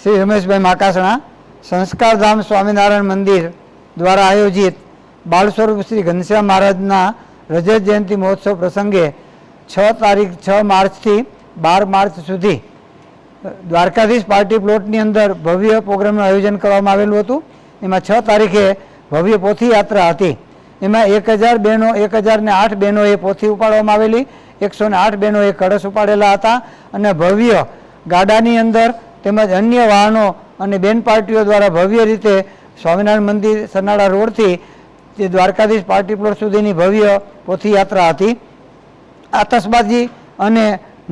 श्री रमेशभाई माकासणा संस्कारधाम स्वामीनारायण मंदिर द्वारा आयोजित बाल स्वरूप श्री घनश्याम महाराजना रजत जयंती महोत्सव प्रसंगे 6 मार्च थी 12 मार्च सुधी द्वारकाधीश पार्टी प्लॉटनी अंदर भव्य प्रोग्रामનું आयोजन કરવામાં આવેલું હતું। એમાં 6 તારીખે ભવ્ય પોથી યાત્રા હતી। એમાં 1000 બહેનો 1008 બહેનોએ પોથી ઉપાડવામાં આવેલી, 108 બહેનોએ કળશ ઉપાડેલા હતા અને ભવ્ય ગાડાની અંદર તેમજ અન્ય વાહનો અને બેન પાર્ટીઓ દ્વારા ભવ્ય રીતે સ્વામિનારાયણ મંદિર સરનાળા રોડથી તે દ્વારકાધીશ પાર્ટી પ્લોટ સુધીની ભવ્ય પોથી યાત્રા હતી। આતશબાજી અને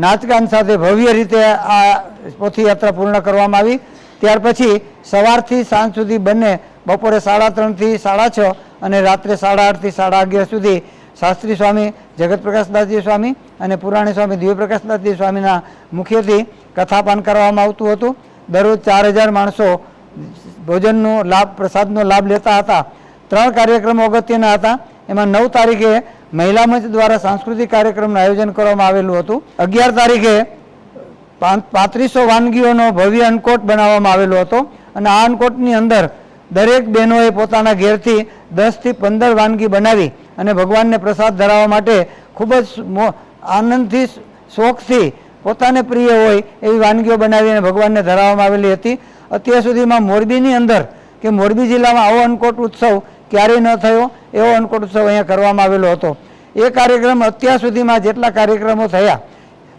નાચગાન સાથે ભવ્ય રીતે આ પોથી યાત્રા પૂર્ણ કરવામાં આવી। ત્યાર પછી સવારથી સાંજ સુધી બંને બપોરે 3:30 થી 6:30 અને રાત્રે 8:30 થી 11:30 સુધી શાસ્ત્રી સ્વામી જગતપ્રકાશદાસજી સ્વામી અને પુરાણી સ્વામી દિવ્યપ્રકાશદાસજી સ્વામીના મુખ્યથી કથાપાન કરવામાં આવતું હતું। દરરોજ 4000 માણસો ભોજનનો લાભ પ્રસાદનો લાભ લેતા હતા। 3 કાર્યક્રમો અગત્યના હતા। એમાં 9 તારીખે મહિલા મંચ દ્વારા સાંસ્કૃતિક કાર્યક્રમનું આયોજન કરવામાં આવેલું હતું। 11 તારીખે 3500 વાનગીઓનો ભવ્ય અન્નકોટ બનાવવામાં આવેલો હતો અને આ અન્નકોટની અંદર દરેક બહેનોએ પોતાના ઘેરથી 10 થી 15 વાનગી બનાવી અને ભગવાનને પ્રસાદ ધરાવવા માટે ખૂબ જ આનંદથી શોખથી પોતાને પ્રિય હોય એવી વાનગીઓ બનાવી અને ભગવાનને ધરાવવામાં આવેલી હતી। અત્યાર સુધીમાં મોરબીની અંદર કે મોરબી જિલ્લામાં આવો અન્નકોટ ઉત્સવ ક્યારેય ન થયો એવો અન્નકોટ ઉત્સવ અહીંયા કરવામાં આવેલો હતો। એ કાર્યક્રમ અત્યાર સુધીમાં જેટલા કાર્યક્રમો થયા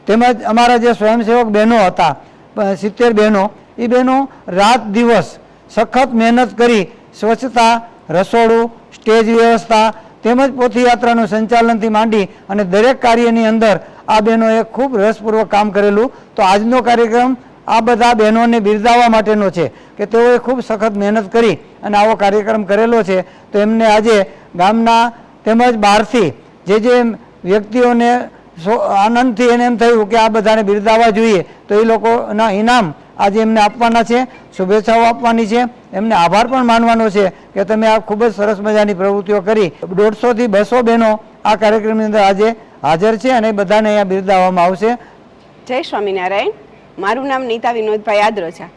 તેમજ અમારા જે સ્વયંસેવક બહેનો હતા 70 બહેનો, એ બહેનો રાત દિવસ સખત મહેનત કરી સ્વચ્છતા, રસોડું, સ્ટેજ વ્યવસ્થા તેમજ પોથી યાત્રાનું સંચાલનથી માંડી અને દરેક કાર્યની અંદર આ બહેનોએ ખૂબ રસપૂર્વક કામ કરેલું। તો આજનો કાર્યક્રમ આ બધા બહેનોને બિરદાવવા માટેનો છે કે તેઓએ ખૂબ સખત મહેનત કરી અને આવો કાર્યક્રમ કરેલો છે। તો એમને આજે ગામના તેમજ બહારથી જે વ્યક્તિઓને આનંદથી એને એમ થયું કે આ બધાને બિરદાવવા જોઈએ તો એ લોકોના ઇનામ આજે એમને આપવાના છે, શુભેચ્છાઓ આપવાની છે, એમને આભાર પણ માનવાનો છે કે તમે આ ખૂબ જ સરસ મજાની પ્રવૃત્તિઓ કરી। 150 થી 200 બહેનો આ કાર્યક્રમની અંદર આજે હાજર છે અને બધાને અહીંયા બિરદાવવામાં આવશે। જય સ્વામિનારાયણ। મારું નામ નીતા વિનોદભાઈ આદ્રોજા।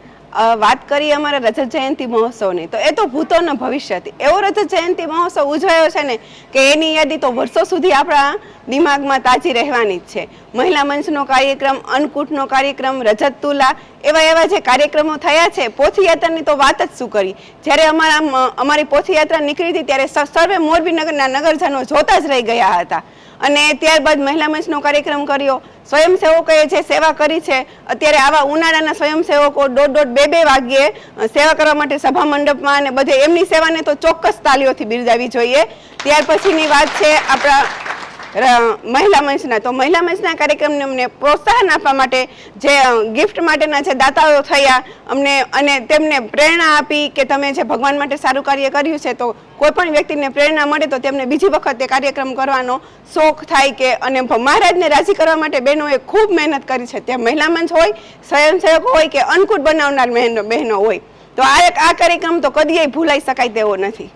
વાત કરીએ અમારા રજત જયંતિ મહોત્સવની તો એ તો ભૂતોના ભવિષ્યથી એવો રજત જયંતિ મહોત્સવ ઉજવાયો છે ને કે એની યાદી તો વર્ષો સુધી આપણા દિમાગમાં તાજી રહેવાની જ છે। મહિલા મંચનો કાર્યક્રમ, અન્નકૂટનો કાર્યક્રમ, રજત તુલા એવા જે કાર્યક્રમો થયા છે। પોથી યાત્રાની તો વાત જ શું કરી। જ્યારે અમારી પોથી યાત્રા નીકળી હતી ત્યારે સર્વે મોરબી નગરના નગરજનો જોતા જ રહી ગયા હતા અને ત્યારબાદ મહિલા મંચનો કાર્યક્રમ કર્યો। સ્વયંસેવકોએ જે સેવા કરી છે, અત્યારે આવા ઉનાળાના સ્વયંસેવકો 1:30-2 વાગ્યે સેવા કરવા માટે સભા મંડપમાં અને બધે એમની સેવાને તો ચોક્કસ તાલીઓથી બિરદાવવી જોઈએ। ત્યાર પછીની વાત છે આપણા મહિલા મંચના। તો મહિલા મંચના કાર્યક્રમને અમને પ્રોત્સાહન આપવા માટે જે ગિફ્ટ માટેના જે દાતાઓ થયા અમને અને તેમને પ્રેરણા આપી કે તમે જે ભગવાન માટે સારું કાર્ય કર્યું છે તો કોઈ પણ વ્યક્તિને પ્રેરણા મળે તો તેમને બીજી વખત તે કાર્યક્રમ કરવાનો શોખ થાય કે અને મહારાજને રાજી કરવા માટે બહેનોએ ખૂબ મહેનત કરી છે। ત્યાં મહિલા મંચ હોય, સ્વયંસેવક હોય કે અન્નકૂટ બનાવનાર બહેનો હોય તો આ કાર્યક્રમ તો કદીય ભૂલાઈ શકાય તેવો નથી।